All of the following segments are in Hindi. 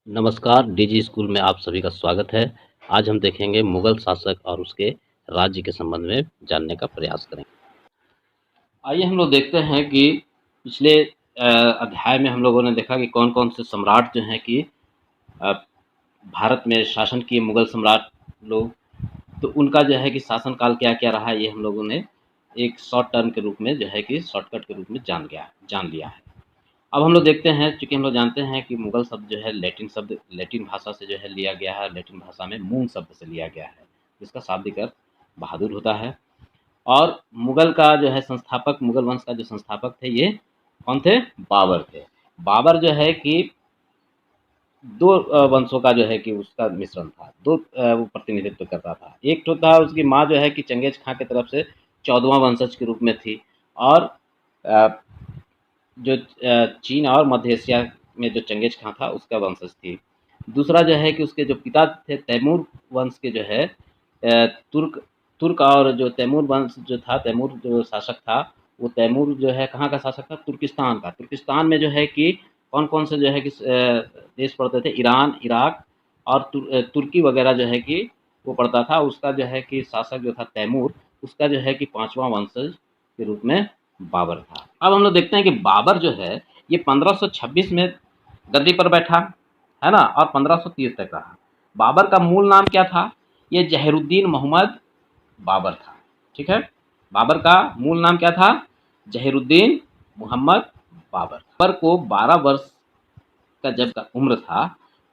नमस्कार, डीजी स्कूल में आप सभी का स्वागत है। आज हम देखेंगे मुगल शासक और उसके राज्य के संबंध में जानने का प्रयास करेंगे। आइए हम लोग देखते हैं कि पिछले अध्याय में हम लोगों ने देखा कि कौन-कौन से सम्राट जो हैं कि अ, भारत में शासन किए मुगल सम्राट लोग, तो उनका जो है कि शासनकाल क्या-क्या रहा ये हम लोगों ने एक शॉर्ट टर्म के रूप में जो है कि शॉर्टकट के रूप में जान लिया है। अब हम लोग देखते हैं, चूँकि हम लोग जानते हैं कि मुगल शब्द जो है लैटिन भाषा से जो है लिया गया है, लैटिन भाषा में मूंग शब्द से लिया गया है, जिसका शाब्दिक अर्थ बहादुर होता है। और मुगल का जो है संस्थापक, मुगल वंश का जो संस्थापक थे, ये कौन थे? बाबर थे। बाबर जो है कि 2 वंशों का जो है कि उसका मिश्रण था, 2 वो प्रतिनिधित्व करता था। एक तो था उसकी माँ जो है कि चंगेज़ खां की तरफ से 14वाँ वंशज के रूप में थी, और अ, जो चीन और मध्य एशिया में जो चंगेज़ खां था उसका वंशज थी। दूसरा जो है कि उसके जो पिता थे तैमूर वंश के जो है तुर्क तुर्क और जो तैमूर वंश जो था, तैमूर जो शासक था, वो तैमूर जो है कहाँ का शासक था? तुर्किस्तान का। तुर्किस्तान में जो है कि कौन-कौन से जो है कि देश पड़ते थे? ईरान, इराक और तुर्की वगैरह जो है कि वो पड़ता था। उसका जो है कि शासक जो था तैमूर, उसका जो है कि 5वां वंशज के रूप में बाबर था। अब हम लोग देखते हैं कि बाबर जो है ये 1526 में गद्दी पर बैठा, है ना? और 1530 तक रहा। बाबर का मूल नाम क्या था? ये ज़हीरुद्दीन मोहम्मद बाबर था, ठीक है? बाबर का मूल नाम क्या था? ज़हीरुद्दीन मोहम्मद बाबर। बाबर को 12 वर्ष का जब का उम्र था,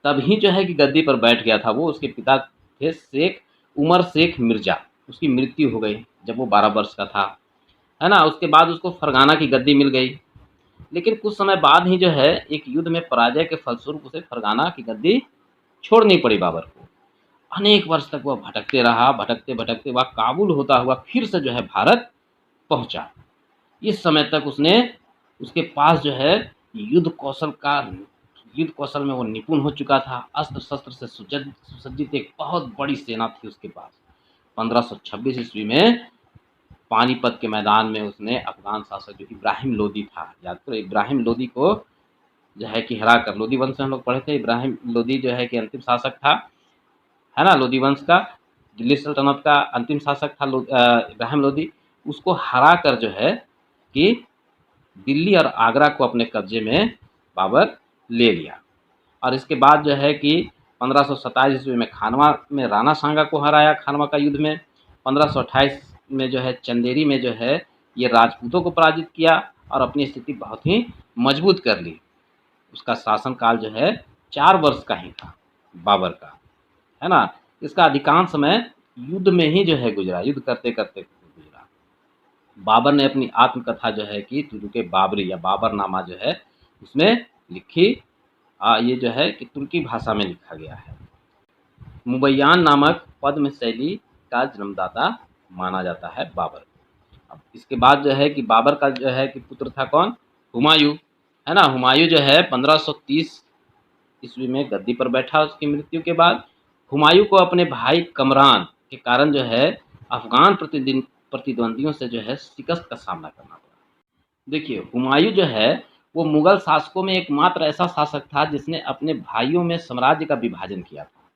तभी जो है कि गद्दी पर बैठ गया था वो। उसके पिता थे शेख उमर शेख मिर्ज़ा, उसकी मृत्यु हो गई जब वो 12 वर्ष का था, है ना? उसके बाद उसको फरगाना की गद्दी मिल गई। लेकिन कुछ समय बाद ही जो है एक युद्ध में पराजय के फलस्वरूप उसे फरगाना की गद्दी छोड़नी पड़ी बाबर को। अनेक वर्ष तक वह भटकते रहा, भटकते-भटकते वह काबुल होता हुआ फिर से जो है भारत पहुँचा। इस समय तक उसने उसके पास जो है युद्ध कौशल का युद्ध कौशल में वो निपुण हो चुका था। अस्त्र-शस्त्र से सुसज्जित एक बहुत बड़ी सेना थी उसके पास। 1526 ईस्वी में पानीपत के मैदान में उसने अफ़गान शासक जो इब्राहिम लोदी था, याद करो इब्राहिम लोदी को जो है कि हराकर, लोदी वंश में हम लोग पढ़े थे, इब्राहिम लोदी जो है कि अंतिम शासक था, है ना? लोदी वंश का, दिल्ली सल्तनत का अंतिम शासक था इब्राहिम लोदी। उसको हराकर जो है कि दिल्ली और आगरा को अपने कब्जे में बाबर ले लिया। और इसके बाद जो है कि 1527 ईस्वी में खानवा में राणा सांगा को हराया, खानवा का युद्ध में। 1528 में जो है चंदेरी में जो है ये राजपूतों को पराजित किया और अपनी स्थिति बहुत ही मजबूत कर ली। उसका शासनकाल जो है 4 वर्ष का ही था बाबर का, है ना? इसका अधिकांश समय युद्ध में ही जो है गुजरा, युद्ध करते-करते गुजरा। बाबर ने अपनी आत्मकथा जो है कि तुर्क बाबरी या बाबरनामा जो है उसमें लिखी। ये जो है कि तुर्की भाषा में लिखा गया है। मुबैयान नामक पद्म शैली का जन्मदाता माना जाता है बाबर। अब इसके बाद जो है कि बाबर का जो है कि पुत्र था कौन? हुमायूँ, है ना? हुमायूँ जो है 1530 ईस्वी में गद्दी पर बैठा उसकी मृत्यु के बाद। हुमायूँ को अपने भाई कमरान के कारण जो है अफ़गान प्रतिद्वंदियों से जो है शिकस्त का सामना करना पड़ा। देखिए, हुमायूँ जो है वो मुगल शासकों में एकमात्र ऐसा शासक था जिसने अपने भाइयों में साम्राज्य का विभाजन किया था।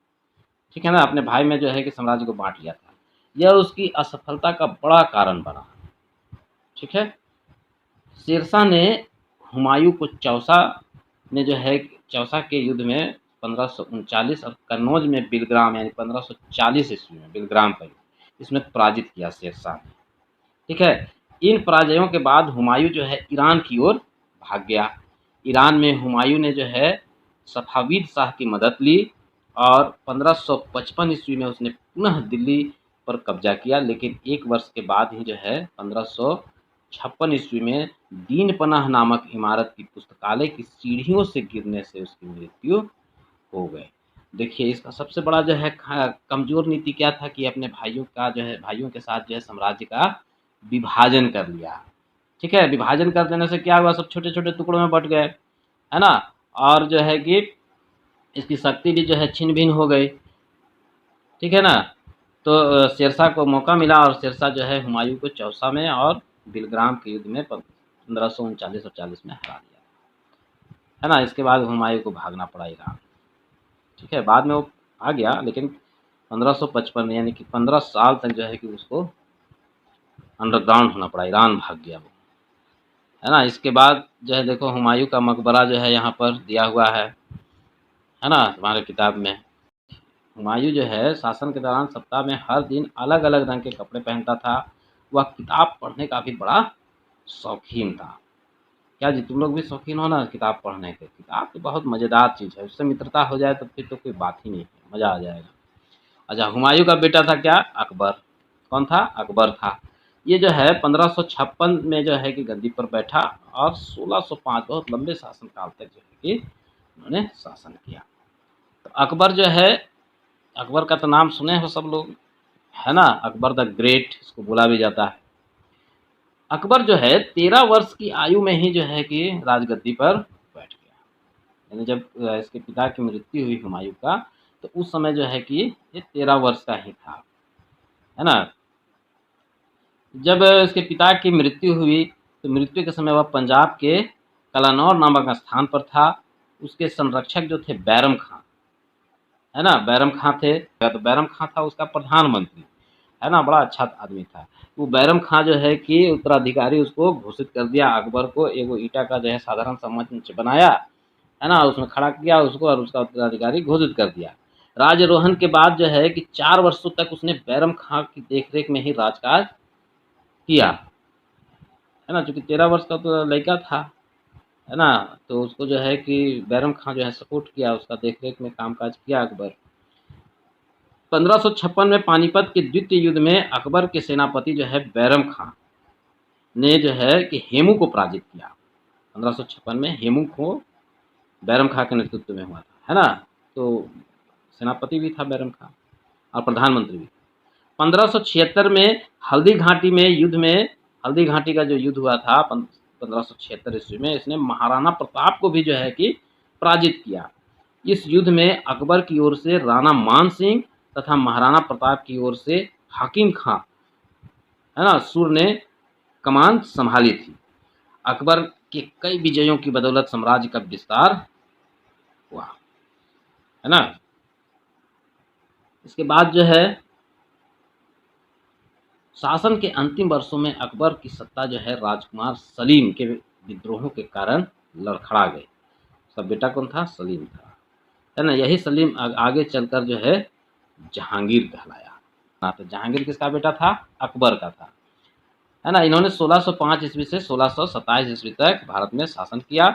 ठीक है ना? अपने भाई में जो है कि साम्राज्य को बाँट लिया था। यह उसकी असफलता का बड़ा कारण बना। ठीक है? शेरशाह ने हुमायूँ को चौसा के युद्ध में 1539 और कन्नौज में बिलग्राम यानी 1540 ईस्वी में बिलग्राम का युद्ध, इसमें पराजित किया शेरशाह ने। ठीक है? इन पराजयों के बाद हुमायूँ जो है ईरान की ओर भाग गया। ईरान में हुमायूँ ने जो है सफ़ाविद शाह की मदद ली और 1555 ईस्वी में उसने पुनः दिल्ली पर कब्जा किया, लेकिन 1 वर्ष के बाद ही जो है 1556 ईस्वी में दीन पनाह नामक इमारत की पुस्तकालय की सीढ़ियों से गिरने से उसकी मृत्यु हो गई। देखिए, इसका सबसे बड़ा जो है कमज़ोर नीति क्या था कि अपने भाइयों के साथ जो है साम्राज्य का विभाजन कर लिया। ठीक है? विभाजन कर देने से क्या हुआ, सब छोटे-छोटे टुकड़ों में बँट गए, है ना? और जो है कि इसकी शक्ति भी जो है छिन-भिन हो गई। ठीक है ना? तो शेरशाह को मौका मिला और शेरशाह जो है हुमायूँ को चौसा में और बिलग्राम के युद्ध में 1539 और 40 में हरा दिया। है ना? इसके बाद हुमायूँ को भागना पड़ा ईरान। ठीक है, बाद में वो आ गया, लेकिन 1555 यानी कि 15 साल तक जो है कि उसको अंडरग्राउंड होना पड़ा, ईरान भाग गया वो, है ना। इसके बाद जो है देखो हुमायूं का मकबरा जो है यहाँ पर दिया हुआ है ना तुम्हारे किताब में। हुमायूं जो है शासन के दौरान सप्ताह में हर दिन अलग अलग रंग के कपड़े पहनता था। वह किताब पढ़ने का भी बड़ा शौकीन था। क्या जी तुम लोग भी शौकीन हो ना किताब पढ़ने के? किताब तो बहुत मज़ेदार चीज़ है, उससे मित्रता हो जाए तो फिर तो कोई बात ही नहीं है, मज़ा आ जाएगा। अच्छा, हुमायूं का बेटा था क्या? अकबर। कौन था? अकबर था। ये जो है 1556 में जो है कि गद्दी पर बैठा और 1605 बहुत लंबे शासनकाल तक जो है कि उन्होंने शासन किया। तो अकबर जो है, अकबर का तो नाम सुने हो सब लोग, है ना। अकबर द ग्रेट इसको बोला भी जाता है। अकबर जो है 13 वर्ष की आयु में ही जो है कि राजगद्दी पर बैठ गया। यानी जब इसके पिता की मृत्यु हुई हुमायूं का, तो उस समय जो है कि ये 13 वर्ष का ही था, है ना। जब इसके पिता की मृत्यु हुई तो मृत्यु के समय वह पंजाब के कलानौर नामक स्थान पर था। उसके संरक्षक जो थे बैरम खां, है ना, बैरम खां थे। तो बैरम खां था उसका प्रधानमंत्री, है ना, बड़ा अच्छा आदमी था। वो बैरम खां जो है कि उत्तराधिकारी उसको घोषित कर दिया। अकबर को एगो ईटा का जो है साधारण सा मंच बनाया, है ना, उसमें खड़ा किया उसको और उसका उत्तराधिकारी घोषित कर दिया। राजरोहन के बाद जो है कि 4 वर्षों तक उसने बैरम खां की देखरेख में ही राजकाज किया, है ना। चूँकि 13 वर्ष का तो लड़का था, है ना, तो उसको जो है कि बैरम खां जो है सपोर्ट किया, उसका देख-रेख में कामकाज किया अकबर। 1556 में पानीपत के द्वितीय युद्ध में अकबर के सेनापति जो है बैरम खां ने जो है कि हेमू को पराजित किया। 1556 में हेमू को बैरम खां के नेतृत्व में हुआ था, है ना। तो सेनापति भी था बैरम खां और प्रधानमंत्री भी। 1576 में हल्दी घाटी में युद्ध में, हल्दी घाटी का जो युद्ध हुआ था 1576 ईस्वी में, इसने महाराणा प्रताप को भी जो है कि पराजित किया। इस युद्ध में अकबर की ओर से राणा मान सिंह तथा महाराणा प्रताप की ओर से हकीम खां, है ना, सुर ने कमान संभाली थी। अकबर के कई विजयों की बदौलत साम्राज्य का विस्तार हुआ, है ना। इसके बाद जो है शासन के अंतिम वर्षों में अकबर की सत्ता जो है राजकुमार सलीम के विद्रोहों के कारण लड़खड़ा गई। उसका बेटा कौन था? सलीम था, है ना। यही सलीम आगे चलकर जो है जहांगीर कहलाया। हाँ, तो जहांगीर किसका बेटा था? अकबर का था, है ना। इन्होंने 1605 ईस्वी से 1627 ईस्वी तक भारत में शासन किया।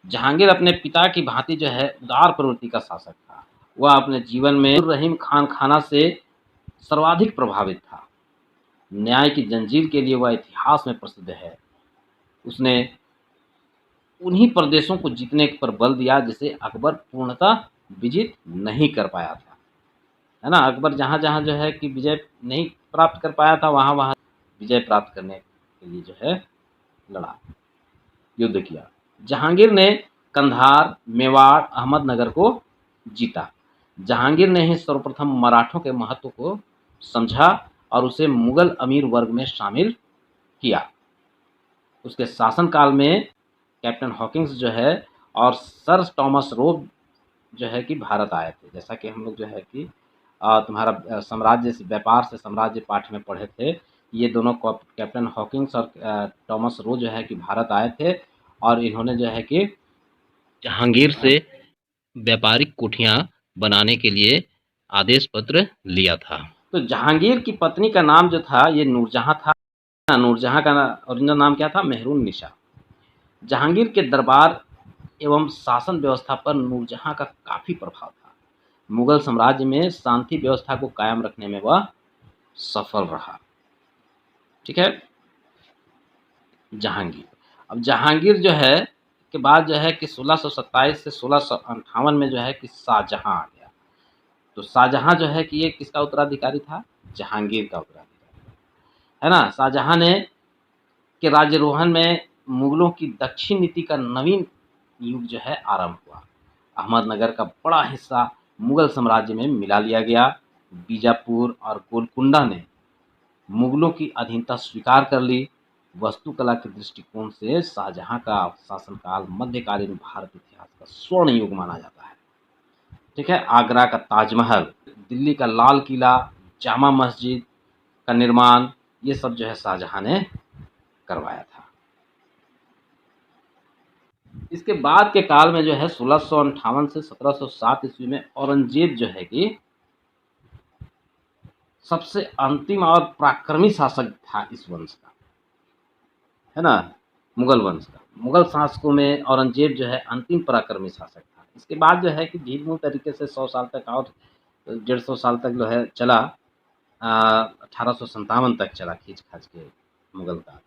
जहांगीर अपने पिता की भांति जो है उदार प्रवृत्ति का शासक था। वह अपने जीवन में रहीम खान खाना से सर्वाधिक प्रभावित था। न्याय की जंजीर के लिए वह इतिहास में प्रसिद्ध है। उसने उन्हीं प्रदेशों को जीतने पर बल दिया जिसे अकबर पूर्णतः विजित नहीं कर पाया था, है ना। अकबर जहाँ-जहाँ जो है कि विजय नहीं प्राप्त कर पाया था, वहाँ-वहाँ विजय प्राप्त करने के लिए जो है लड़ा, युद्ध किया। जहांगीर ने कंधार, मेवाड़, अहमदनगर को जीता। जहांगीर ने ही सर्वप्रथम मराठों के महत्व को समझा और उसे मुगल अमीर वर्ग में शामिल किया। उसके शासनकाल में कैप्टन हॉकिंस जो है और सर टॉमस रोब जो है कि भारत आए थे। जैसा कि हम लोग जो है कि तुम्हारा साम्राज्य से व्यापार से साम्राज्य पाठ में पढ़े थे। ये दोनों कैप्टन हॉकिंस और टॉमस रो जो है कि भारत आए थे और इन्होंने जो है कि जहांगीर से व्यापारिक कोठियां बनाने के लिए आदेश पत्र लिया था। तो जहांगीर की पत्नी का नाम जो था ये नूरजहां था। नूरजहां का ओरिजिनल नाम क्या था? मेहरून निशा। जहांगीर के दरबार एवं शासन व्यवस्था पर नूरजहां का काफ़ी प्रभाव था। मुगल साम्राज्य में शांति व्यवस्था को कायम रखने में वह सफल रहा। ठीक है। जहांगीर, अब जहांगीर जो है के बाद जो है कि 1627 से 1658 में जो है कि शाहजहां आ गया। तो शाहजहां जो है कि ये किसका उत्तराधिकारी था? जहांगीर का उत्तराधिकारी, है ना। शाहजहां ने के राज्यारोहण में मुगलों की दक्षिण नीति का नवीन युग जो है आरंभ हुआ। अहमदनगर का बड़ा हिस्सा मुगल साम्राज्य में मिला लिया गया। बीजापुर और गोलकुंडा ने मुगलों की अधीनता स्वीकार कर ली। वास्तुकला के दृष्टिकोण से शाहजहां का शासनकाल मध्यकालीन भारत इतिहास का स्वर्ण युग माना जाता है। ठीक है, आगरा का ताजमहल, दिल्ली का लाल किला, जामा मस्जिद का निर्माण, ये सब जो है शाहजहां ने करवाया था। इसके बाद के काल में जो है 1658 से 1707 ईस्वी में औरंगजेब जो है कि सबसे अंतिम और पराक्रमी शासक था इस वंश का, है ना, मुगल वंश का। मुगल शासकों में औरंगजेब जो है अंतिम पराक्रमी शासक था। इसके बाद जो है कि धीरे तरीके से 100 साल तक और 150 साल तक जो है चला, 1857 तक चला खींच खाच के मुगल का,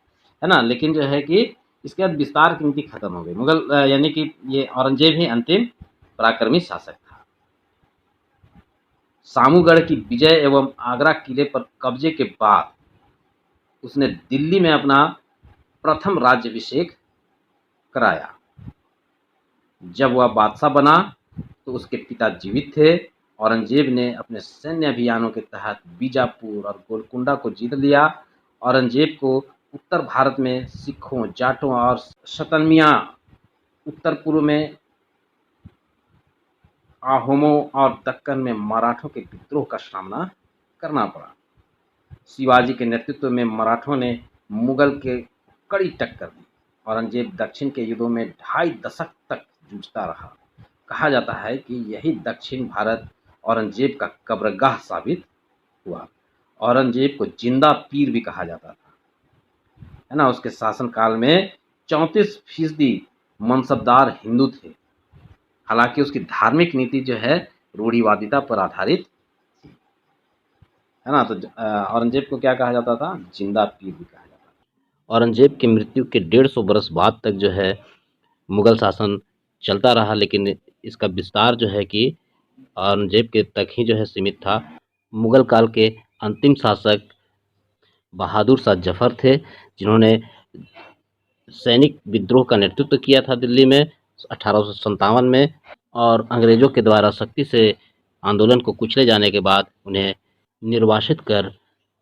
है ना। लेकिन जो है कि इसके बाद विस्तार की नीति खत्म हो गई। मुगल यानी कि ये औरंगजेब ही अंतिम पराक्रमी शासक था। सामूगढ़ की विजय एवं आगरा किले पर कब्जे के बाद उसने दिल्ली में अपना प्रथम राज्याभिषेक कराया। जब वह बादशाह बना तो उसके पिता जीवित थे। औरंगजेब ने अपने सैन्य अभियानों के तहत बीजापुर और गोलकुंडा को जीत लिया। औरंगजेब को उत्तर भारत में सिखों, जाटों और शतनमिया, उत्तर पूर्व में आहोमों और दक्कन में मराठों के विद्रोह का सामना करना पड़ा। शिवाजी के नेतृत्व में मराठों ने मुगल के कड़ी टक्कर दी। औरंगजेब दक्षिण के युद्धों में 2.5 दशक तक जूझता रहा। कहा जाता है कि यही दक्षिण भारत औरंगजेब का कब्रगाह साबित हुआ। औरंगजेब को जिंदा पीर भी कहा जाता था, है ना। उसके शासनकाल में 34% मनसबदार हिंदू थे। हालांकि उसकी धार्मिक नीति जो है रूढ़िवादिता पर आधारित, है ना। तो औरंगजेब को क्या कहा जाता था? जिंदा पीर भी कहा जाता था। औरंगजेब की मृत्यु के 150 वर्ष बाद तक जो है मुगल शासन चलता रहा, लेकिन इसका विस्तार जो है कि औरंगजेब के तक ही जो है सीमित था। मुगल काल के अंतिम शासक बहादुर शाह जफर थे, जिन्होंने सैनिक विद्रोह का नेतृत्व किया था दिल्ली में 1857 में, और अंग्रेजों के द्वारा सख्ती से आंदोलन को कुचले जाने के बाद उन्हें निर्वासित कर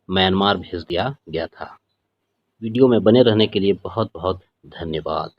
म्यांमार भेज दिया गया था। वीडियो में बने रहने के लिए बहुत बहुत धन्यवाद।